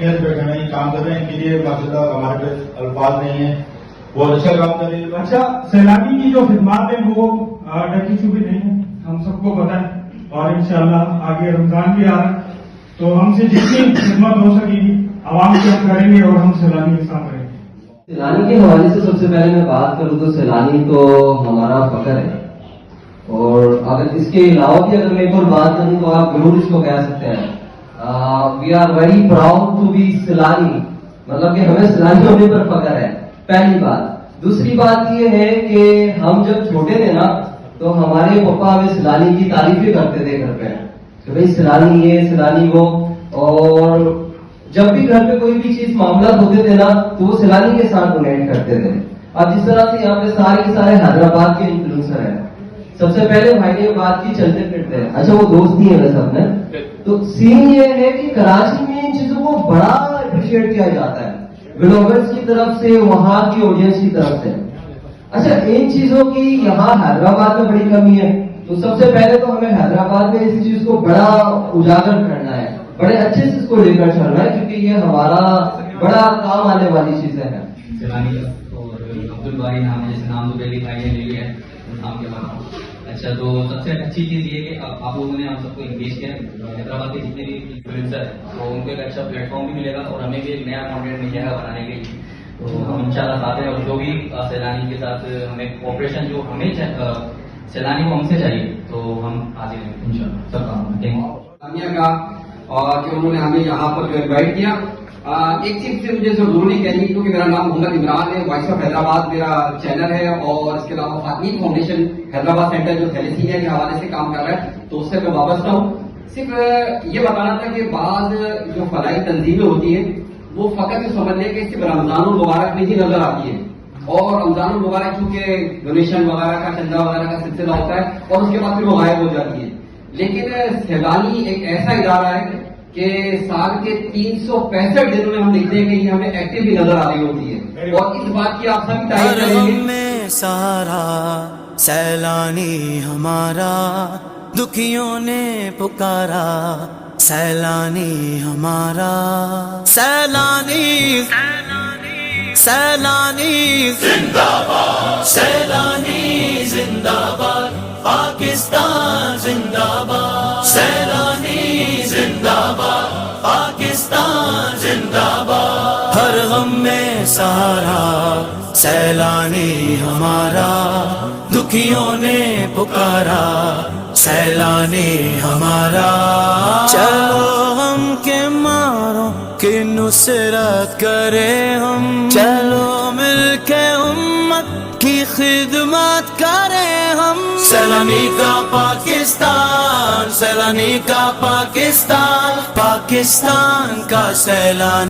کام کر رہے ہیں، ان کے لیے ماشاءاللہ ہمارے پاس الفاظ نہیں ہیں، بہت اچھا کام کر رہے ہیں۔ اچھا، سیلانی کی جو خدمات ہیں وہ ڈکی چھپی نہیں ہیں، ہم سب کو پتہ ہے، اور انشاءاللہ آگے رمضان بھی آ رہا ہے تو ہم سے جتنی خدمت ہو سکے گی عوام کی ہم کریں گے اور ہم سیلانی کے ساتھ رہیں گے۔ سیلانی کے حوالے سے سب سے پہلے میں بات کروں تو سیلانی تو ہمارا فخر ہے، اور اگر اس کے علاوہ بھی اگر میں ایک اور بات کروں تو آپ ضرور اس کو کہہ سکتے ہیں we are very proud to be Saylani, مطلب کہ ہمیں سیلانی ہونے پر فخر ہے، پہلی بات۔ دوسری بات یہ ہے کہ ہم جب چھوٹے تھے نا تو ہمارے پپا ہمیں سیلانی کی تعریفیں کرتے تھے گھر پہ کہ بھائی سیلانی یہ سیلانی وہ، اور جب بھی گھر پہ کوئی بھی چیز معاملات ہوتے تھے نا تو وہ سیلانی کے ساتھ ڈونیٹ کرتے تھے۔ اب جس طرح سے یہاں پہ سارے کے سارے حیدرآباد کے انفلوئنسر ہیں، سب سے پہلے بھائی نے بات کی چلتے پھرتے ہیں، اچھا وہ دوست نہیں ہے ویسے اپنے، تو سین یہ ہے کہ کراچی میں ان چیزوں کو بڑا اپریشیٹ کیا جاتا ہے بلاگرز کی طرف سے، وہاں کی آڈینس کی طرف سے۔ اچھا ان چیزوں کی یہاں حیدرآباد میں بڑی کمی ہے، تو سب سے پہلے تو ہمیں حیدرآباد میں اس چیز کو بڑا اجاگر کرنا ہے، بڑے اچھے سے اس کو لے کر چلنا ہے، کیونکہ یہ ہمارا بڑا کام آنے والی چیزیں ہیں۔ سیلانی اور عبد الباری نام ہے، جیسے نام تو پہلی بھائی نے لے لیا ہے، نام کے بعد اچھا تو سب سے اچھی چیز یہ کہ آپ لوگوں نے ہم سب کو انگیج کیا، حیدرآباد کے جتنے بھی انفلوئنسر ہیں تو ان کو ایک اچھا پلیٹ فارم بھی ملے گا اور ہمیں بھی ایک نیا کانٹینٹ مل جائے گا بنانے کے لیے، تو ہم انشاءاللہ چاہتے ہیں، اور جو بھی سیلانی کے ساتھ ہمیں کوآپریشن جو ہمیں سیلانی کو ہم سے چاہیے تو ہم حاضر ہیں انشاءاللہ سب کام کا، اور کہ انہوں نے ہمیں یہاں پر جو انوائٹ کیا۔ ایک چیز سے مجھے ضروری کہنی کیونکہ میرا نام محمد عمران ہے، وائس آف حیدرآباد میرا چینل ہے، اور اس کے علاوہ فاطمی فاؤنڈیشن حیدرآباد سینٹر جو تھیلیسیمیا کے حوالے سے کام کر رہا ہے تو اس سے میں وابستہ ہوں۔ صرف یہ بتانا تھا کہ بعض جو فلاحی تنظیمیں ہوتی ہیں وہ فقط یہ سمجھ لیں کہ صرف رمضان المبارک میں ہی نظر آتی ہے، اور رمضان المبارک چونکہ ڈونیشن وغیرہ کا چندہ وغیرہ کا سلسلہ ہوتا ہے اور اس کے بعد پھر وہ غائب ہو جاتی ہے، لیکن سیلانی ایک ایسا ادارہ ہے کہ سال کے 365 دنوں میں ہم دیکھتے ہیں کہ یہ ہمیں ایکٹیو بھی نظر آ رہی ہوتی ہے، اور اس بات کی آپ سبھی تعریف کریں گے۔ میں سارا سیلانی ہمارا، دکھیوں نے پکارا سیلانی ہمارا، سیلانی سیلانی زندہ باد، سیلانی زندہ باد، پاکستان زندہ باد، سیلانی زندہ باد، پاکستان زندہ باد، ہر غم میں سہارا سیلانی ہمارا، دکھیوں نے پکارا سیلانی ہمارا، چلو ہم کے ماروں کی نصرت کرے ہم، چلو مل کے امت کی خدمت کرے ہم، سیلانی کا پاکستان، سیلانی کا پاکستان، پاکستان کا سیلانی۔